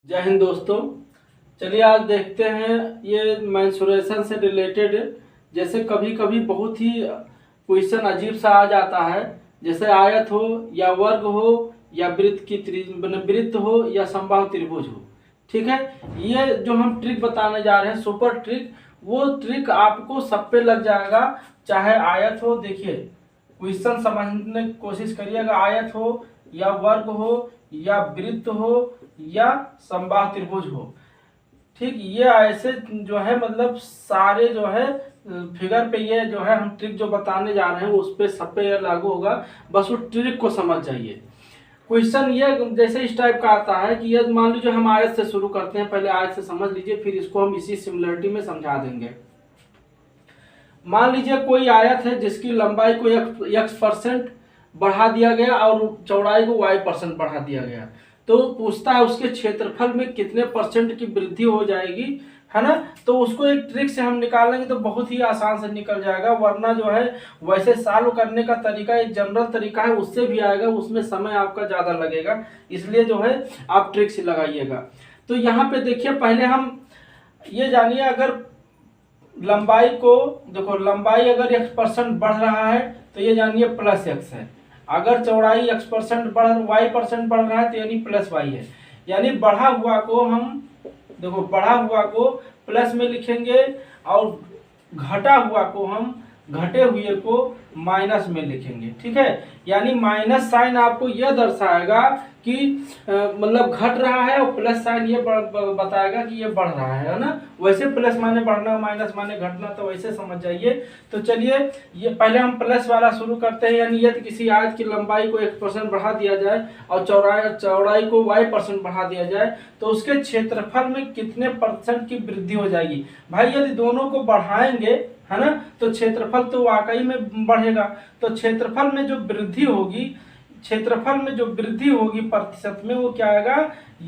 जय हिंद दोस्तों। चलिए आज देखते हैं ये मेंसुरेशन से रिलेटेड। जैसे कभी कभी बहुत ही क्वेश्चन अजीब सा आ जाता है, जैसे आयत हो या वर्ग हो या वृत्त की वृत्त हो या समबाहु त्रिभुज हो। ठीक है, ये जो हम ट्रिक बताने जा रहे हैं सुपर ट्रिक, वो ट्रिक आपको सब पे लग जाएगा। चाहे आयत हो, देखिए क्वेश्चन समझने की कोशिश करिएगा। आयत हो या वर्ग हो या वृत्त हो या समबाहु त्रिभुज हो, ठीक, ये ऐसे जो है मतलब सारे जो है फिगर पे ये जो है हम ट्रिक जो बताने जा रहे हैं उस पे सब पे लागू होगा। बस उस ट्रिक को समझ जाइए। क्वेश्चन ये जैसे इस टाइप का आता है कि ये मान लीजिए हम आयत से शुरू करते हैं, पहले आयत से समझ लीजिए, फिर इसको हम इसी सिमिलरिटी में समझा देंगे। मान लीजिए कोई आयत है जिसकी लंबाई को x% बढ़ा दिया गया और चौड़ाई को y% बढ़ा दिया गया, तो पूछता है उसके क्षेत्रफल में कितने परसेंट की वृद्धि हो जाएगी, है ना। तो उसको एक ट्रिक से हम निकालेंगे तो बहुत ही आसान से निकल जाएगा, वरना जो है वैसे सॉल्व करने का तरीका एक जनरल तरीका है, उससे भी आएगा, उसमें समय आपका ज़्यादा लगेगा, इसलिए जो है आप ट्रिक से लगाइएगा। तो यहाँ पे देखिए, पहले हम ये जानिए, अगर लंबाई को देखो, लंबाई अगर x% बढ़ रहा है तो ये जानिए प्लस x है। अगर चौड़ाई x% y% बढ़ रहा है तो यानी प्लस y है। यानी बढ़ा हुआ को हम देखो, बढ़ा हुआ को प्लस में लिखेंगे और घटा हुआ को हम घटे हुए को माइनस में लिखेंगे। ठीक है, यानी माइनस साइन आपको यह दर्शाएगा कि मतलब घट रहा है, और प्लस साइन ये बताएगा कि ये बढ़ रहा है ना। वैसे प्लस माने बढ़ना, माइनस माने घटना, तो वैसे समझ जाइए। तो चलिए ये पहले हम प्लस वाला शुरू करते हैं। यानी यदि किसी आयत की लंबाई को 1% बढ़ा दिया जाए और चौड़ाई को y% बढ़ा दिया जाए तो उसके क्षेत्रफल में कितने परसेंट की वृद्धि हो जाएगी। भाई यदि दोनों को बढ़ाएंगे, है ना, तो क्षेत्रफल तो वाकई में बढ़ेगा। तो क्षेत्रफल में जो वृद्धि होगी, क्षेत्रफल में जो वृद्धि होगी प्रतिशत में, वो क्या आएगा,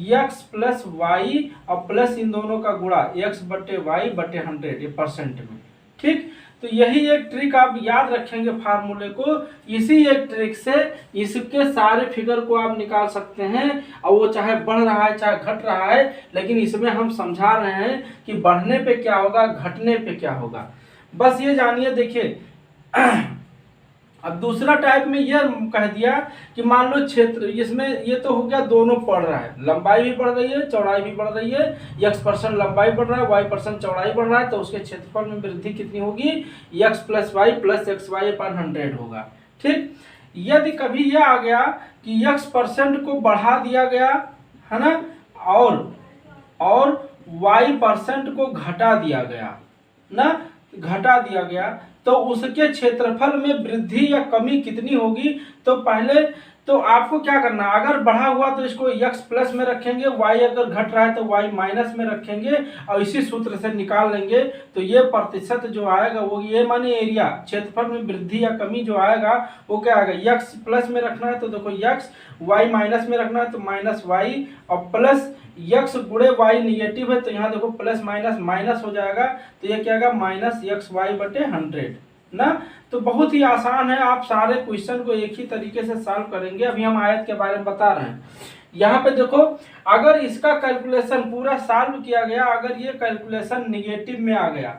x प्लस वाई और प्लस इन दोनों का गुणा x/y/100, ये परसेंट में। ठीक, तो यही एक ट्रिक आप याद रखेंगे फार्मूले को। इसी एक ट्रिक से इसके सारे फिगर को आप निकाल सकते हैं, और वो चाहे बढ़ रहा है चाहे घट रहा है, लेकिन इसमें हम समझा रहे हैं कि बढ़ने पे क्या होगा, घटने पे क्या होगा, बस ये जानिए। देखिए अब दूसरा टाइप में यह कह दिया कि मान लो क्षेत्र, इसमें ये तो हो गया दोनों बढ़ रहा है, लंबाई भी बढ़ रही है चौड़ाई भी बढ़ रही है, x% लंबाई बढ़ रहा है, y% चौड़ाई बढ़ रहा है, तो उसके क्षेत्रफल में वृद्धि कितनी होगी, x plus Y plus xy/100 होगा। ठीक, यदि कभी यह आ गया कि x% को बढ़ा दिया गया, है ना, और y% को घटा दिया गया ना, घटा दिया गया, तो उसके क्षेत्रफल में वृद्धि या कमी कितनी होगी। तो पहले तो आपको क्या करना, अगर बढ़ा हुआ तो इसको x प्लस में रखेंगे, y अगर घट रहा है तो y माइनस में रखेंगे, और इसी सूत्र से निकाल लेंगे। तो ये प्रतिशत जो आएगा वो ये माने एरिया, क्षेत्रफल में वृद्धि या कमी जो आएगा वो क्या आएगा, x प्लस में रखना है तो देखो x, y माइनस में रखना है तो माइनस y, और प्लस x गुणे y निगेटिव है तो यहाँ देखो प्लस माइनस माइनस हो जाएगा, तो ये क्या आएगा -xy/100 ना। तो बहुत ही आसान है, आप सारे क्वेश्चन को एक ही तरीके से सॉल्व करेंगे। अभी हम आयत के बारे में बता रहे हैं। यहाँ पे देखो, अगर इसका कैलकुलेशन पूरा सॉल्व किया गया, अगर ये कैलकुलेशन निगेटिव में आ गया,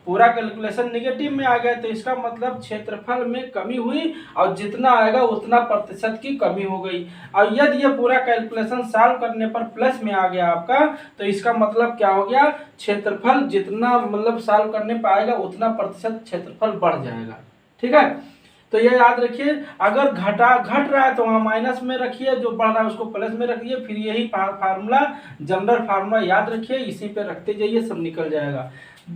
पूरा कैलकुलेशन निगेटिव में आ गया, तो इसका मतलब क्षेत्रफल में कमी हुई, और जितना आएगा उतना प्रतिशत की कमी हो गई। और यदि ये पूरा कैलकुलेशन सॉल्व करने पर प्लस में आ गया आपका, तो इसका मतलब क्या हो गया, क्षेत्रफल जितना मतलब सॉल्व करने पर आएगा उतना प्रतिशत क्षेत्रफल बढ़ जाएगा। ठीक है, तो ये याद रखिए। अगर घट रहा है तो वहाँ माइनस में रखिए, जो बढ़ रहा है उसको प्लस में रखिए, फिर यही फार्मूला, जनरल फार्मूला याद रखिए, इसी पे रखते जाइए, सब निकल जाएगा।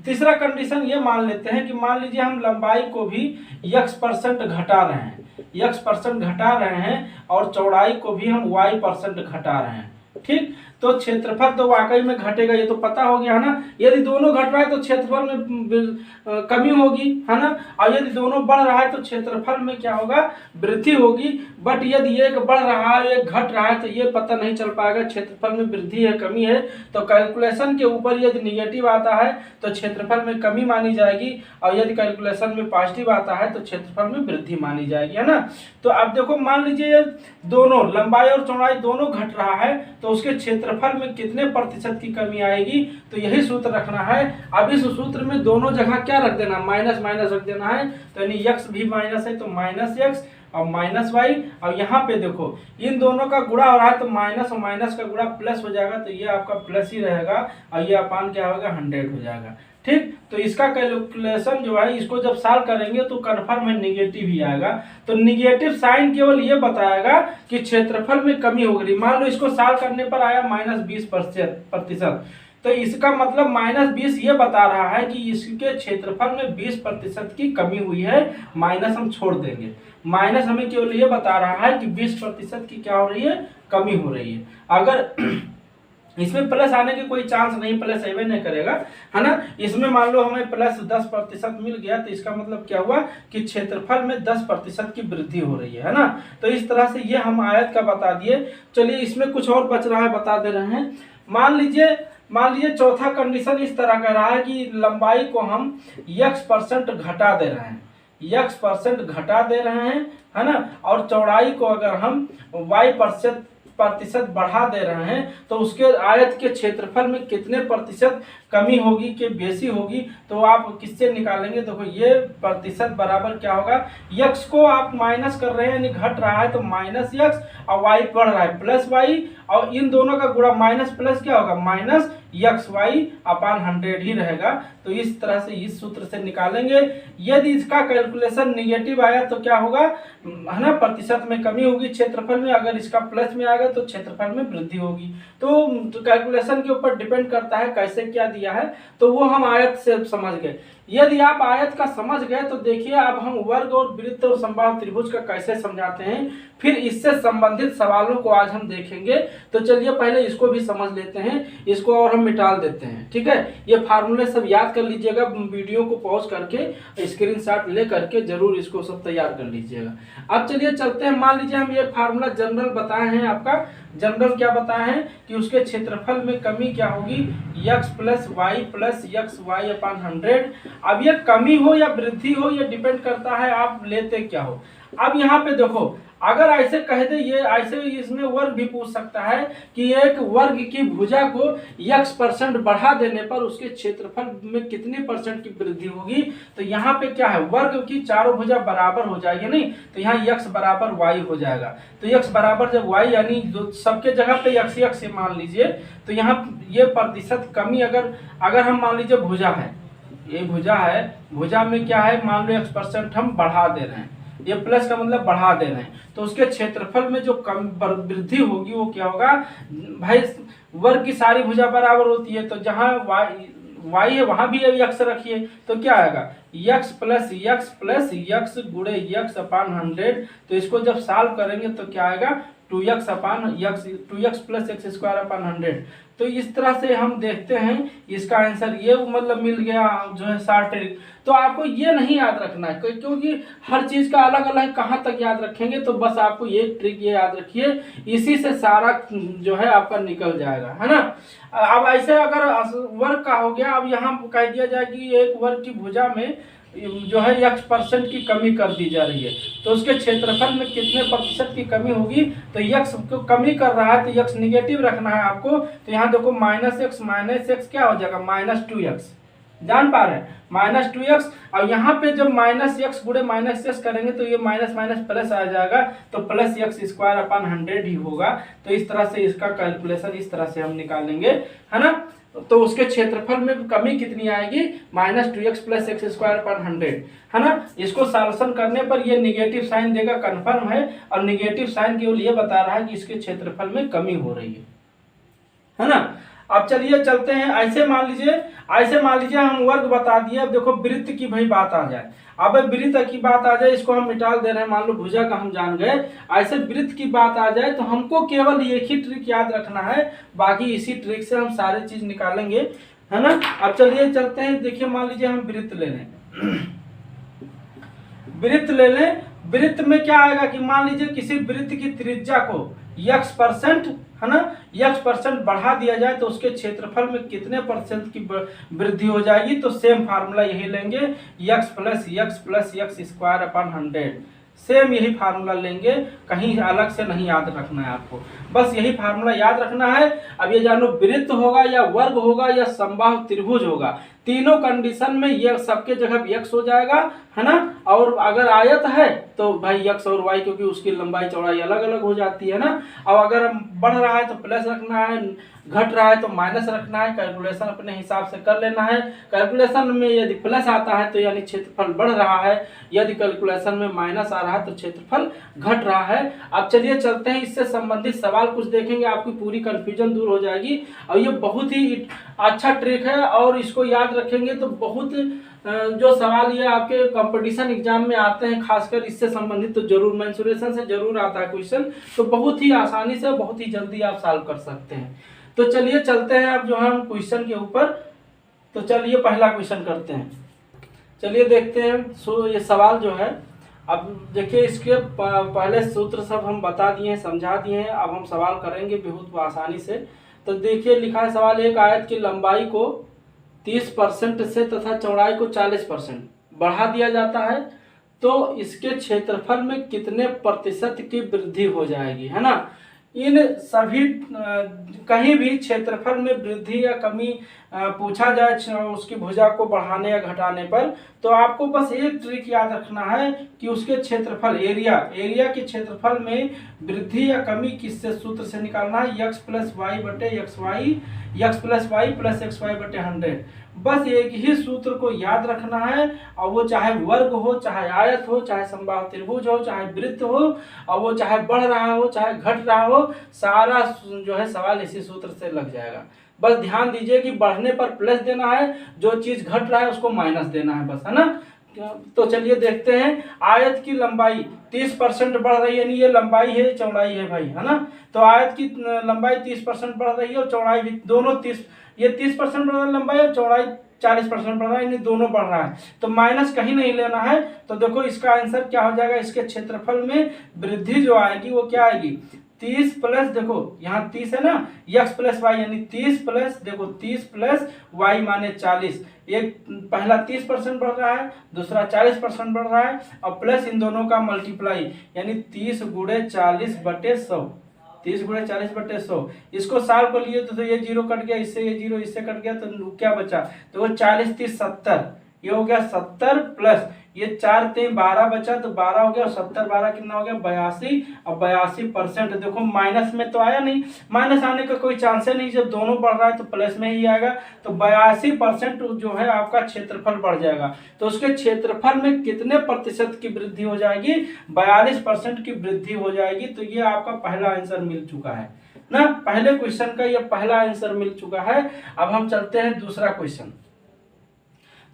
तीसरा कंडीशन ये मान लेते हैं कि मान लीजिए हम लंबाई को भी x% घटा रहे हैं, x% घटा रहे हैं, और चौड़ाई को भी हम y% घटा रहे हैं। ठीक, तो क्षेत्रफल तो वाकई में घटेगा, ये तो पता हो गया है ना। यदि दोनों घट रहा है तो क्षेत्रफल में कमी होगी, है ना, और यदि दोनों बढ़ रहा है तो क्षेत्रफल में क्या होगा, वृद्धि होगी। बट यदि एक बढ़ रहा है एक घट रहा है तो ये पता नहीं चल पाएगा क्षेत्रफल में वृद्धि है कमी है। तो कैलकुलेशन के ऊपर यदि निगेटिव आता है तो क्षेत्रफल में कमी मानी जाएगी, और यदि कैलकुलेशन में पॉजिटिव आता है तो क्षेत्रफल में वृद्धि मानी जाएगी, है ना। तो अब देखो, मान लीजिए दोनों लंबाई और चौड़ाई दोनों घट रहा है, तो उसके क्षेत्र क्षेत्रफल में कितने प्रतिशत की कमी आएगी, तो यही सूत्र रखना है। अब इस सूत्र में दोनों जगह क्या रख देना, माइनस माइनस रख देना है, तो यानी x भी माइनस है तो माइनस एक्स और माइनस वाई। और यहाँ पे देखो इन दोनों का गुणा हो रहा है तो माइनस और माइनस का गुणा प्लस हो जाएगा, तो ये आपका प्लस ही रहेगा और ये अपान क्या होगा 100 हो जाएगा। ठीक, तो इसका कैलकुलेशन जो है इसको जब सॉल्व करेंगे तो कन्फर्म है निगेटिव ही आएगा। तो निगेटिव साइन केवल ये बताएगा कि क्षेत्रफल में कमी हो गई। मान लो इसको सॉल्व करने पर आया -20%, तो इसका मतलब -20 ये बता रहा है कि इसके क्षेत्रफल में 20% की कमी हुई है। माइनस हम छोड़ देंगे, माइनस हमें केवल ये बता रहा है कि 20% की क्या हो रही है, कमी हो रही है। अगर इसमें प्लस आने की कोई चांस नहीं, प्लस एवे नहीं करेगा, है ना। इसमें मान लो हमें प्लस 10% मिल गया, तो इसका मतलब क्या हुआ कि क्षेत्रफल में 10% की वृद्धि हो रही है ना। तो इस तरह से ये हम आयत का बता दिए। चलिए इसमें कुछ और बच रहा है, बता दे रहे हैं। मान लीजिए चौथा कंडीशन इस तरह का रहा है कि लंबाई को हम x% घटा दे रहे हैं, x% घटा दे रहे हैं, है ना। और चौड़ाई को अगर हम y% बढ़ा दे रहे हैं, तो उसके आयत के क्षेत्रफल में कितने प्रतिशत कमी होगी कि बेसी होगी, तो आप किससे निकालेंगे। देखो ये प्रतिशत बराबर क्या होगा, x को आप माइनस कर रहे हैं यानी घट रहा है तो माइनस x, और y बढ़ रहा है प्लस y, और इन दोनों का गुणा माइनस प्लस क्या होगा माइनस xy अपान 100 ही रहेगा। तो इस तरह से इस सूत्र से निकालेंगे। यदि इसका कैलकुलेशन निगेटिव आया तो क्या होगा, है ना, प्रतिशत में कमी होगी क्षेत्रफल में। अगर इसका प्लस में आएगा तो क्षेत्रफल में वृद्धि होगी। तो कैलकुलेशन के ऊपर डिपेंड करता है कैसे क्या दिया है, तो वो हम आयत से समझ गए। यदि आप आयत का समझ गए तो देखिए अब हम वर्ग और वृत्त और समबाहु त्रिभुज का कैसे समझाते हैं, फिर इससे संबंधित सवालों को आज हम देखेंगे। तो चलिए पहले इसको भी समझ लेते हैं, इसको और हम मिटा देते हैं। ठीक है, ये फार्मूले सब याद कर लीजिएगा, वीडियो को पॉज करके स्क्रीनशॉट ले करके जरूर इसको सब तैयार कर लीजिएगा। अब चलिए चलते हैं। मान लीजिए हम ये फार्मूला जनरल बताए हैं, आपका जनरल क्या बताए हैं कि उसके क्षेत्रफल में कमी क्या होगी, x प्लस y अपान 100। अब ये कमी हो या वृद्धि हो ये डिपेंड करता है आप लेते क्या हो। अब यहाँ पे देखो अगर ऐसे कह दे, ये ऐसे इसमें वर्ग भी पूछ सकता है कि एक वर्ग की भुजा को x% बढ़ा देने पर उसके क्षेत्रफल में कितने % की वृद्धि होगी। तो यहाँ पे क्या है, वर्ग की चारों भुजा बराबर हो जाएगी नहीं, तो यहाँ x बराबर y हो जाएगा। तो x बराबर जब y यानी सबके जगह पे x मान लीजिए, तो यहाँ ये प्रतिशत कमी अगर हम मान लीजिए भुजा है, ये भुजा है, भुजा में क्या है मान लो x% हम बढ़ा दे रहे हैं, ये प्लस का मतलब बढ़ा दे रहे हैं, तो उसके क्षेत्रफल में जो कम वृद्धि होगी वो क्या होगा भाई, वर्ग की सारी भुजा बराबर होती है, तो जहाँ y है वहां भी x रखिए, तो क्या आएगा x प्लस x गुणे x अपान 100। तो इसको जब सॉल्व करेंगे तो क्या आएगा 2x प्लस x² अपान 100। तो इस तरह से हम देखते हैं इसका आंसर ये मतलब मिल गया जो है शॉर्ट ट्रिक। तो आपको ये नहीं याद रखना है क्योंकि हर चीज़ का अलग अलग कहाँ तक याद रखेंगे, तो बस आपको ये ट्रिक ये याद रखिए, इसी से सारा जो है आपका निकल जाएगा, है ना। अब ऐसे अगर वर्ग का हो गया, अब यहाँ कह दिया जाए कि एक वर्ग की भुजा में जो है x% की कमी कर दी जा रही है, तो उसके क्षेत्रफल में कितने प्रतिशत की कमी होगी। तो x को कमी कर रहा है तो x निगेटिव रखना है आपको। तो यहाँ देखो -x क्या हो जाएगा -2x, जान पा रहे हैं -2x। और यहाँ पे जब -x गुणे -x करेंगे तो ये माइनस माइनस प्लस आ जाएगा, तो प्लस x² अपान 100 ही होगा। तो इस तरह से इसका कैलकुलेशन इस तरह से हम निकालेंगे, है ना। तो उसके क्षेत्रफल में कमी कितनी आएगी -2x प्लस x² अपान 100, है ना। इसको सॉल्यूशन करने पर ये निगेटिव साइन देगा, कंफर्म है। और निगेटिव साइन केवल ये बता रहा है कि इसके क्षेत्रफल में कमी हो रही है ना। अब चलिए चलते हैं। ऐसे मान लीजिए हम वर्ग बता दिए। अब देखो वृत्त की भाई बात आ जाए, अब वृत्त की बात आ जाए, इसको हम मिटा दे रहे हैं, मान लो भुजा का हम जान गए। ऐसे वृत्त की बात आ जाए तो हमको केवल एक ही ट्रिक याद रखना है, बाकी इसी ट्रिक से हम सारे चीज निकालेंगे, है ना। अब चलिए चलते हैं। देखिए मान लीजिए हम वृत्त ले लें, वृत्त में क्या आएगा कि मान लीजिए किसी वृत्त की त्रिज्या को x%, है ना, x% बढ़ा दिया जाए तो उसके क्षेत्रफल में कितने % की वृद्धि हो जाएगी। तो सेम फार्मूला यही लेंगे, x प्लस x² अपान 100। सेम यही फार्मूला लेंगे, कहीं अलग से नहीं याद रखना है आपको, बस यही फार्मूला याद रखना है। अब ये जानो वृत्त होगा या वर्ग होगा या समबाहु त्रिभुज होगा, तीनों कंडीशन में ये सबके जगह x हो जाएगा, है ना। और अगर आयत है तो भाई x और y, क्योंकि उसकी लंबाई चौड़ाई अलग अलग हो जाती है ना। और अगर बढ़ रहा है तो प्लस रखना है, घट रहा है तो माइनस रखना है, कैलकुलेशन अपने हिसाब से कर लेना है। कैलकुलेशन में यदि प्लस आता है तो यानी क्षेत्रफल बढ़ रहा है, यदि कैलकुलेशन में माइनस आ रहा है तो क्षेत्रफल घट रहा है। अब चलिए चलते हैं, इससे संबंधित सवाल कुछ देखेंगे, आपकी पूरी कंफ्यूजन दूर हो जाएगी। और ये बहुत ही अच्छा ट्रिक है, और इसको याद रखेंगे तो बहुत जो सवाल ये आपके कंपटीशन एग्जाम में आते हैं, खासकर इससे संबंधित, तो जरूर मेंसुरेशन से जरूर आता है क्वेश्चन, तो बहुत ही आसानी से बहुत ही जल्दी आप सॉल्व कर सकते हैं। तो चलिए चलते हैं अब जो है हम क्वेश्चन के ऊपर। तो चलिए पहला क्वेश्चन करते हैं, चलिए देखते हैं। ये सवाल जो है, अब देखिए इसके पहले सूत्र सब हम बता दिए हैं, समझा दिए हैं, अब हम सवाल करेंगे बहुत आसानी से। तो देखिए लिखा है सवाल, एक आयत की लंबाई को 30% से तथा चौड़ाई को 40% बढ़ा दिया जाता है, तो इसके क्षेत्रफल में कितने प्रतिशत की वृद्धि हो जाएगी, है ना। इन सभी कहीं भी क्षेत्रफल में वृद्धि या कमी पूछा जाए उसकी भुजा को बढ़ाने या घटाने पर, तो आपको बस एक ट्रिक याद रखना है कि उसके क्षेत्रफल एरिया के क्षेत्रफल में वृद्धि या कमी किससे सूत्र से निकालना है, x प्लस वाई बटे X plus Y plus X Y बटे 100। बस एक ही सूत्र को याद रखना है, और वो चाहे वर्ग हो, चाहे आयत हो, चाहे समबाहु त्रिभुज हो, चाहे वृत्त हो, और वो चाहे बढ़ रहा हो चाहे घट रहा हो, सारा जो है सवाल इसी सूत्र से लग जाएगा। बस ध्यान दीजिए कि बढ़ने पर प्लस देना है, जो चीज घट रहा है उसको माइनस देना है, बस, है ना। तो चलिए देखते हैं, आयत की लंबाई 30% बढ़ रही है, यानी ये लंबाई है चौड़ाई है भाई, है ना। तो आयत की लंबाई 30% बढ़ रही है और चौड़ाई भी दोनों 30% बढ़ रहा है लंबाई, और चौड़ाई 40% बढ़ रहा है, यानी दोनों बढ़ रहा है। तो माइनस कहीं नहीं लेना है। तो देखो इसका आंसर क्या हो जाएगा, इसके क्षेत्रफल में वृद्धि जो आएगी वो क्या आएगी, 30 प्लस, देखो यहाँ 30 है ना, x प्लस वाई, यानी 30 प्लस, देखो 30 प्लस वाई माने 40। एक पहला 30% बढ़ रहा है, दूसरा 40% बढ़ रहा है, और प्लस इन दोनों का मल्टीप्लाई, यानी 30 गुणे 40 बटे 100, 30 गुणे 40 बटे 100। इसको सॉल्व कर लिए तो ये जीरो कट गया, इससे ये जीरो इससे कट गया, तो क्या बचा, तो वो 40 30 70, ये हो गया 70 प्लस ये 4 3 12 बचा, तो 12 हो गया, और 70 12 कितना हो गया 82, और 82%। देखो माइनस में तो आया नहीं, माइनस आने का कोई चांस है नहीं, जब दोनों बढ़ रहा है तो प्लस में ही आएगा। तो 82% जो है आपका क्षेत्रफल बढ़ जाएगा। तो उसके क्षेत्रफल में कितने प्रतिशत की वृद्धि हो जाएगी, 42% की वृद्धि हो जाएगी। तो ये आपका पहला आंसर मिल चुका है ना, पहले क्वेश्चन का ये पहला आंसर मिल चुका है। अब हम चलते हैं दूसरा क्वेश्चन।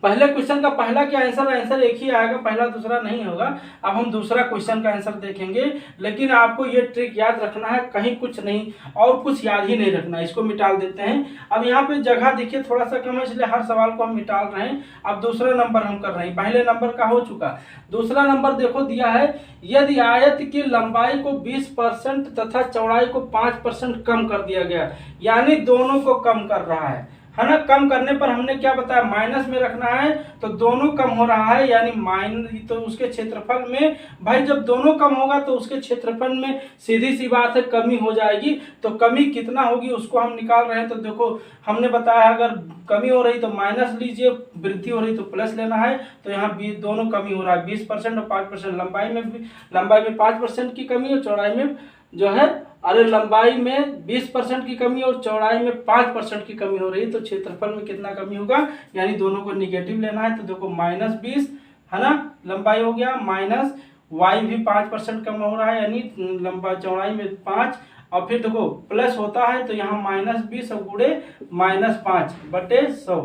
पहले क्वेश्चन का पहला क्या आंसर एक ही आएगा, पहला दूसरा नहीं होगा। अब हम दूसरा क्वेश्चन का आंसर देखेंगे, लेकिन आपको ये ट्रिक याद रखना है, कहीं कुछ नहीं और कुछ याद ही नहीं रखना, इसको मिटाल देते हैं। अब यहाँ पे जगह देखिए थोड़ा सा कम है, इसलिए हर सवाल को हम मिटाल रहे हैं। अब दूसरा नंबर हम कर रहे हैं, पहले नंबर का हो चुका, दूसरा नंबर देखो दिया है, यदि आयत की लंबाई को 20% तथा चौड़ाई को 5% कम कर दिया गया, यानी दोनों को कम कर रहा है ना। कम करने पर हमने क्या बताया, माइनस में रखना है, तो दोनों कम हो रहा है, यानी माइनस, तो उसके क्षेत्रफल में भाई जब दोनों कम होगा तो उसके क्षेत्रफल में सीधी सी बात है कमी हो जाएगी। तो कमी कितना होगी उसको हम निकाल रहे हैं। तो देखो हमने बताया अगर कमी हो रही तो माइनस लीजिए, वृद्धि हो रही तो प्लस लेना है। तो यहाँ दोनों कमी हो रहा है, 20% और 5%। लंबाई में 5% की कमी और चौड़ाई में जो है, अरे लंबाई में 20% की कमी और चौड़ाई में 5% की कमी हो रही है। तो क्षेत्रफल में कितना कमी होगा, यानी दोनों को निगेटिव लेना है। तो देखो -20 है ना, लंबाई हो गया, माइनस वाई भी 5% कम हो रहा है, यानी लंबाई चौड़ाई में 5, और फिर देखो प्लस होता है तो यहाँ -20 और गुणे -5 बटे 100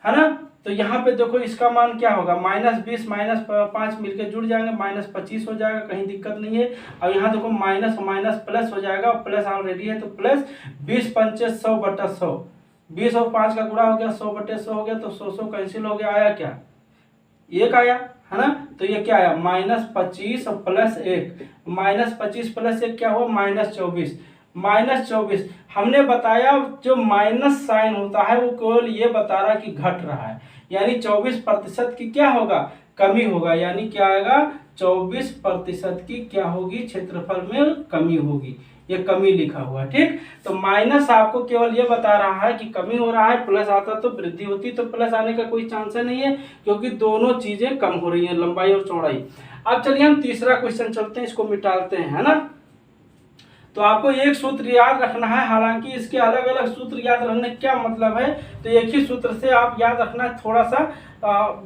है ना। तो यहाँ पे देखो इसका मान क्या होगा, -20 -5 मिलकर जुड़ जाएंगे, -25 हो जाएगा, कहीं दिक्कत नहीं है। और यहाँ देखो माइनस माइनस प्लस हो जाएगा, और प्लस ऑलरेडी है तो प्लस 20 पंचे 100 बटा 100, 20 और 5 का गुणा हो गया, 100 बटे 100 हो गया। तो 100 कैंसिल हो गया, आया क्या, एक आया है ना। तो ये क्या आया, -25 और प्लस 1, -25 प्लस 1 क्या हुआ, -24। -24 हमने बताया जो माइनस साइन होता है वो केवल ये बता रहा है कि घट रहा है, यानी 24% की क्या होगा, कमी होगा, यानी क्या आएगा 24% की क्या होगी, क्षेत्रफल में कमी होगी। ये कमी लिखा हुआ है, ठीक। तो माइनस आपको केवल ये बता रहा है कि कमी हो रहा है, प्लस आता तो वृद्धि होती, तो प्लस आने का कोई चांस नहीं है क्योंकि दोनों चीजें कम हो रही हैं, लंबाई और चौड़ाई। अब चलिए हम तीसरा क्वेश्चन चलते हैं, इसको मिटाते हैं, है ना। तो आपको एक सूत्र याद रखना है, हालांकि इसके अलग अलग सूत्र याद रखने क्या मतलब है, तो एक ही सूत्र से आप याद रखना है। थोड़ा सा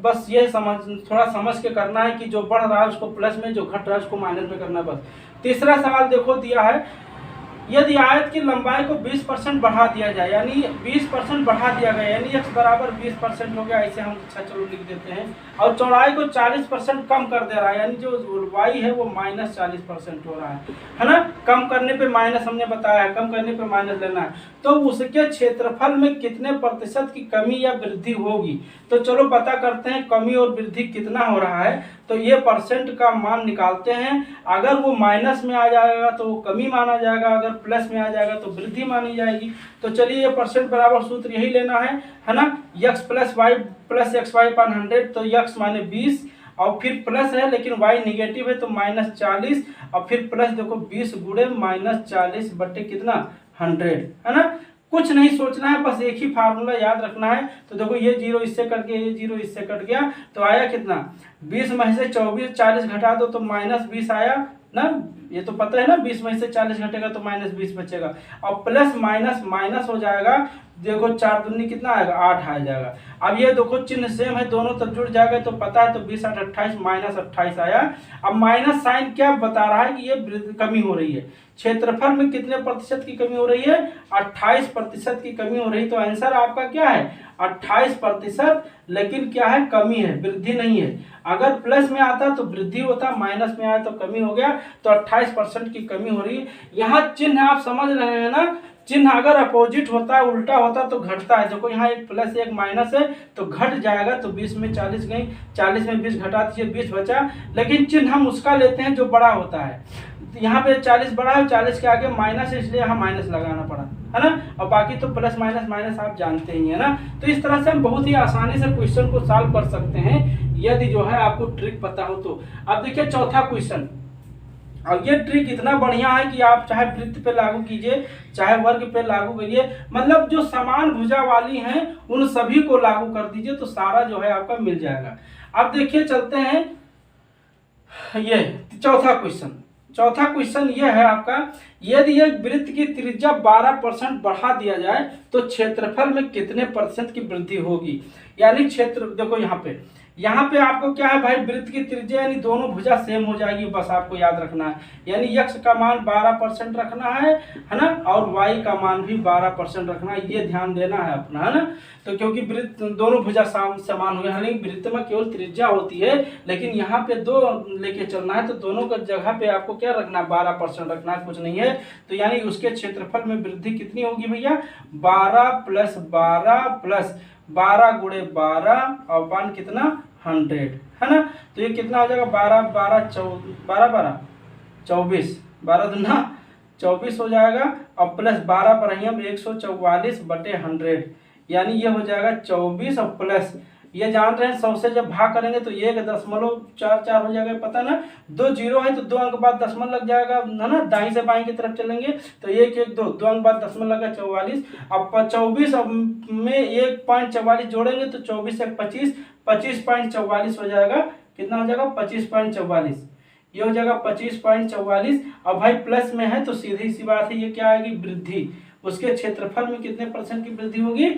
बस ये थोड़ा समझ के करना है कि जो बढ़ रहा है उसको प्लस में, जो घट रहा है उसको माइनस में करना है, बस। तीसरा सवाल देखो दिया है, यदि आयत की लंबाई को 20% बढ़ा दिया जाए, यानी 20% बढ़ा दिया गया, यानी x बराबर 20% हो गया, ऐसे हम अच्छा चलो लिख देते हैं, और चौड़ाई को 40% कम कर दे रहा है, यानी जो y है वो -40% हो रहा है ना। कम करने पे माइनस हमने बताया है, कम करने पे माइनस लेना है, तो उसके क्षेत्रफल में कितने प्रतिशत की कमी या वृद्धि होगी। तो चलो पता करते हैं कमी और वृद्धि कितना हो रहा है, तो ये परसेंट का मान निकालते हैं। अगर वो माइनस में आ जाएगा तो वो कमी माना जाएगा, अगर प्लस में आ जाएगा तो वृद्धि मानी जाएगी। तो चलिए ये परसेंट बराबर सूत्र यही लेना है ना, x plus Y plus X Y पर 100, तो x माने 20 और फिर प्लस है लेकिन y निगेटिव है तो -40 और फिर प्लस देखो 20 गुणे -40 बटे कितना 100, है ना। कुछ नहीं सोचना है, बस एक ही फार्मूला याद रखना है। तो देखो ये 0 इससे कट गया, ये 0 इससे कट गया, तो आया कितना 20 में से 24 40 घटा दो तो -20 आया ना, ये तो पता है ना, 20 में से 40 घटेगा तो -20 बचेगा, और प्लस माइनस माइनस हो जाएगा, देखो 4 दूनी कितना आएगा 8 आ जाएगा। अब ये देखो चिन्ह सेम है, दोनों तरफ जुड़ जाएगा तो पता है, तो 20 8 28 -28 आया। अब माइनस साइन क्या बता रहा है कि ये कमी हो रही है, क्षेत्रफल में कितने प्रतिशत की कमी हो रही है, 28% की कमी हो रही है। तो आंसर आपका क्या है 28%, लेकिन क्या है कमी है, वृद्धि नहीं है। अगर प्लस में आता तो वृद्धि होता, माइनस में आया तो कमी हो गया, तो 28% की कमी हो रही है। यहाँ चिन्ह आप समझ रहे हैं ना, चिन्ह अगर अपोजिट होता है, उल्टा होता तो घटता है। देखो यहाँ एक प्लस एक माइनस है तो घट जाएगा, तो 20 में 40 गई, 40 में 20 घटा दीजिए 20 बचा, लेकिन चिन्ह हम उसका लेते हैं जो बड़ा होता है। यहाँ पे 40 बड़ा है, 40 के आगे माइनस है, इसलिए यहाँ माइनस लगाना पड़ा, है ना। और बाकी तो प्लस माइनस माइनस आप जानते ही है ना। तो इस तरह से हम बहुत ही आसानी से क्वेश्चन को सॉल्व कर सकते हैं यदि जो है आपको ट्रिक पता हो तो। अब देखिए चौथा क्वेश्चन, और ये ट्रिक इतना बढ़िया है कि आप चाहे वृत्त पे लागू कीजिए, चाहे वर्ग पे लागू करिए, मतलब जो समान भुजा वाली हैं उन सभी को लागू कर दीजिए तो सारा जो है आपका मिल जाएगा। अब देखिए चलते हैं ये चौथा क्वेश्चन ये है आपका, यदि एक वृत्त की त्रिज्या 12% बढ़ा दिया जाए तो क्षेत्रफल में कितने % की वृद्धि होगी। यानी क्षेत्र देखो यहाँ पे आपको क्या है भाई, वृत्त की त्रिज्या यानी दोनों भुजा सेम हो जाएगी, बस आपको याद रखना है। यानी x का मान 12% रखना है ना, और y का मान भी 12% रखना है, ये ध्यान देना है अपना, है ना। तो क्योंकि वृत्त दोनों भुजा समान हुए, यानी वृत्त में केवल त्रिज्या होती है, लेकिन यहाँ पे 2 लेके चलना है, तो दोनों का जगह पे आपको क्या रखना है 12% रखना है, कुछ नहीं है। तो यानी उसके क्षेत्रफल में वृद्धि कितनी होगी भैया, 12 + 12 + 12 गुणे 12 और पान कितना 100, है ना। तो ये कितना हो जाएगा 12 12 24, 12 दूना 24 हो जाएगा, और प्लस 12 पर ही हम 144 बटे 100, यानी ये हो जाएगा 24 और प्लस ये जान रहे हैं 100 से जब भाग करेंगे तो 1.44 हो जाएगा, पता ना 2 0 है तो 2 अंक बाद दशमलव लग जाएगा, है ना। दाईं से बाईं की तरफ चलेंगे तो 1 1 2 अंक बाद दशमलव लगा 44, अब 24 में 1.44 जोड़ेंगे तो 24 1 25, 25.44 हो जाएगा, कितना हो जाएगा 25.44, ये हो जाएगा 25.44। अब भाई प्लस में है तो सीधी सी बात है ये क्या आएगी वृद्धि, उसके क्षेत्रफल में कितने % की वृद्धि होगी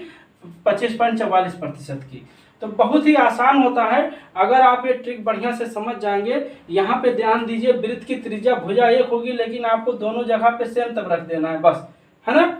25.44% की। तो बहुत ही आसान होता है अगर आप ये ट्रिक बढ़िया से समझ जाएंगे। यहाँ पे ध्यान दीजिए, वृत्त की त्रिज्या भुजा एक होगी, लेकिन आपको दोनों जगह पे सेम तब रख देना है, बस, है ना,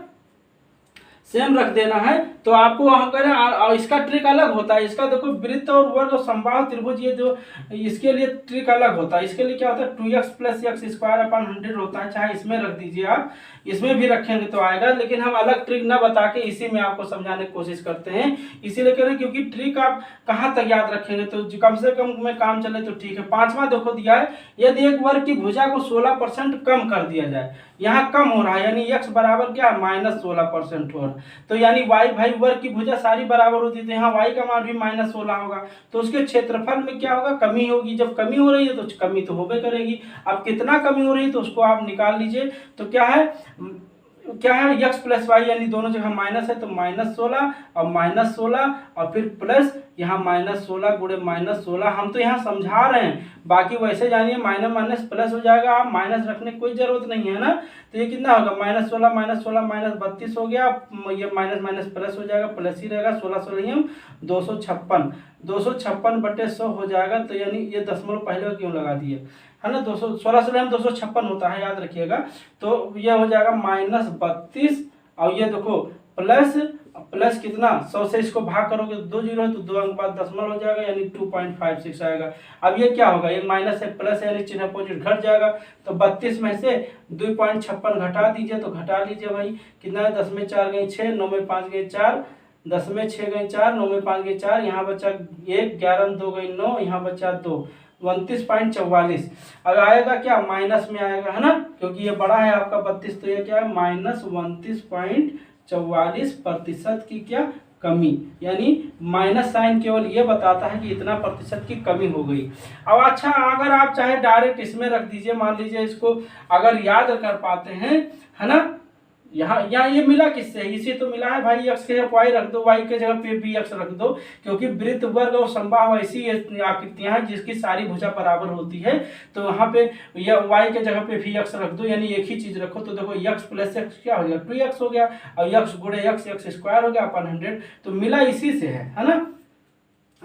सेम रख देना है। तो आपको अगर इसका ट्रिक अलग होता है, इसका देखो वृत्त और वर्ग और समबाहु त्रिभुज, ये जो इसके लिए ट्रिक अलग होता है। इसके लिए क्या होता है 2x + x² / 100 होता है, चाहे इसमें रख दीजिए आप, इसमें भी रखेंगे तो आएगा, लेकिन हम अलग ट्रिक ना बता के इसी में आपको समझाने की कोशिश करते हैं। इसीलिए कह रहे हैं क्योंकि ट्रिक आप कहाँ तक याद रखेंगे तो कम से कम में काम चले तो ठीक है। 5वां देखो दिया है, यदि एक वर्ग की भुजा को 16% कम कर दिया जाए, यहाँ कम हो रहा है, यानी x बराबर क्या है -16% हो रहा है। तो यानी y भाई वर्ग की भुजा सारी बराबर होती है, तो यहाँ y का मान भी -16 होगा, तो उसके क्षेत्रफल में क्या होगा, कमी होगी। जब कमी हो रही है तो कमी तो होबे करेगी। अब कितना कमी हो रही है तो उसको आप निकाल लीजिए। तो क्या है x प्लस वाई, यानी दोनों जगह माइनस है तो -16 और -16 और फिर प्लस यहाँ -16 गुणे -16। हम तो यहाँ समझा रहे हैं, बाकी वैसे जानिए माइनस माइनस प्लस हो जाएगा, आप माइनस रखने की कोई जरूरत नहीं है ना। तो ये कितना होगा -16 -32 हो गया, ये माइनस माइनस प्लस हो जाएगा, प्लस ही रहेगा। 16 256 बटे 100 हो जाएगा। तो यानी ये दशमलव पहले क्यों लगा दिए है ना, 256 होता है, याद रखिएगा। तो ये हो जाएगा -32 और ये देखो प्लस कितना 100 से इसको भाग करोगे 2 जीरो है तो 2 अंक बाद दशमलव हो जाएगा, यानी 2.56 आएगा। अब ये क्या होगा, ये माइनस है प्लस है, यानी चिन्ह अपोजिट घट जाएगा। तो 32 में से 2.56 घटा दीजिए, तो घटा लीजिए भाई कितना है, 10 में 4 गई 6, 9 में 5 गई 4, 10 में 6 गई 4, 9 में 5 गई 4, यहाँ बचा 1, 11 में 2 गई 9, यहाँ बचा 2, 29.44। अब आएगा क्या, माइनस में आएगा है ना, क्योंकि ये बड़ा है आपका 32, तो ये क्या है -29.44% की क्या कमी, यानी माइनस साइन केवल ये बताता है कि इतना प्रतिशत की कमी हो गई। अब अच्छा, अगर आप चाहे डायरेक्ट इसमें रख दीजिए, मान लीजिए इसको अगर याद कर पाते हैं है ना, यहाँ ये मिला किससे, इसी तो मिला है भाई, x के जगह y रख दो, y के जगह पे भी x रख दो, क्योंकि वृत्त वर्ग और समबाहु ऐसी आकृतियां हैं जिसकी सारी भुजा बराबर होती है। तो वहाँ पे y के जगह पे भी x रख दो, यानी एक ही चीज रखो। तो देखो x प्लस x क्या हो गया, 2x हो गया, और x गुणे x स्क्वायर हो गया अपन 100, तो मिला इसी से है ना।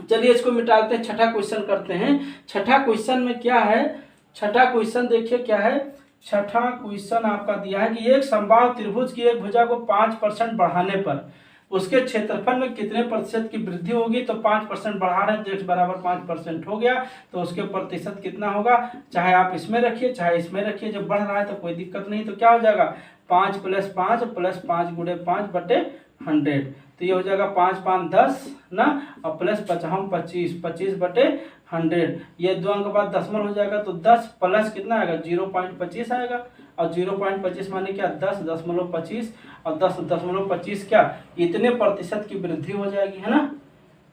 चलिए इसको मिटाते हैं, छठा क्वेश्चन करते हैं। छठा क्वेश्चन में क्या है, छठा क्वेश्चन देखिए क्या है। छठा क्वेश्चन आपका दिया है कि एक समबाहु त्रिभुज की एक भुजा को 5% बढ़ाने पर उसके क्षेत्रफल में कितने प्रतिशत की वृद्धि होगी। तो 5% बढ़ा रहे हैं तो x बराबर 5% हो गया, तो उसके प्रतिशत कितना होगा, चाहे आप इसमें रखिए चाहे इसमें रखिए, जब बढ़ रहा है तो कोई दिक्कत नहीं। तो क्या हो जाएगा 5 + 5 + 5 गुणे 5 बटे 100, तो ये हो जाएगा 5 × 5 = 10 ना, और प्लस 25 बटे 100, ये 2 अंक बाद दशमलव हो जाएगा, तो 10 प्लस कितना आएगा 0.25 आएगा, और 0.25 माने क्या 10.25, और 10.25 क्या इतने प्रतिशत की वृद्धि हो जाएगी है ना।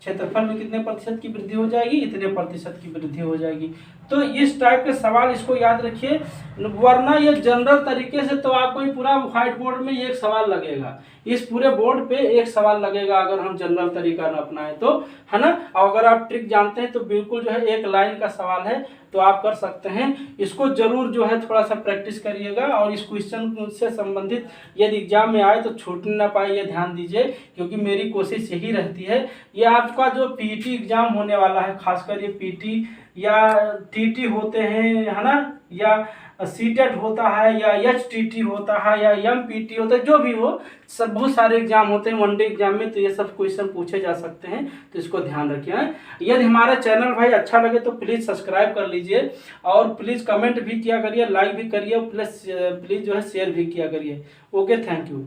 क्षेत्रफल में कितने प्रतिशत की वृद्धि हो जाएगी, इतने प्रतिशत की वृद्धि हो जाएगी। तो इस टाइप के सवाल इसको याद रखिए, वरना ये जनरल तरीके से तो आपको ये पूरा व्हाइट बोर्ड में एक सवाल लगेगा, इस पूरे बोर्ड पे एक सवाल लगेगा अगर हम जनरल तरीका न अपनाएं तो है ना। और अगर आप ट्रिक जानते हैं तो बिल्कुल जो है एक लाइन का सवाल है तो आप कर सकते हैं। इसको जरूर जो है थोड़ा सा प्रैक्टिस करिएगा, और इस क्वेश्चन से संबंधित यदि एग्जाम में आए तो छूट ना पाए, ये ध्यान दीजिए, क्योंकि मेरी कोशिश यही रहती है। ये आपका जो पीटी एग्जाम होने वाला है, खासकर ये पीटी या टीटी होते हैं है ना, या सीटेट होता है, या एचटीटी होता है, या एमपीटी होता है, जो भी हो, सब बहुत सारे एग्जाम होते हैं वनडे एग्जाम में, तो ये सब क्वेश्चन पूछे जा सकते हैं, तो इसको ध्यान रखिए। यदि हमारा चैनल भाई अच्छा लगे तो प्लीज़ सब्सक्राइब कर लीजिए, और प्लीज़ कमेंट भी किया करिए, लाइक भी करिए, प्लस प्लीज़ जो है शेयर भी किया करिए। Okay, thank you.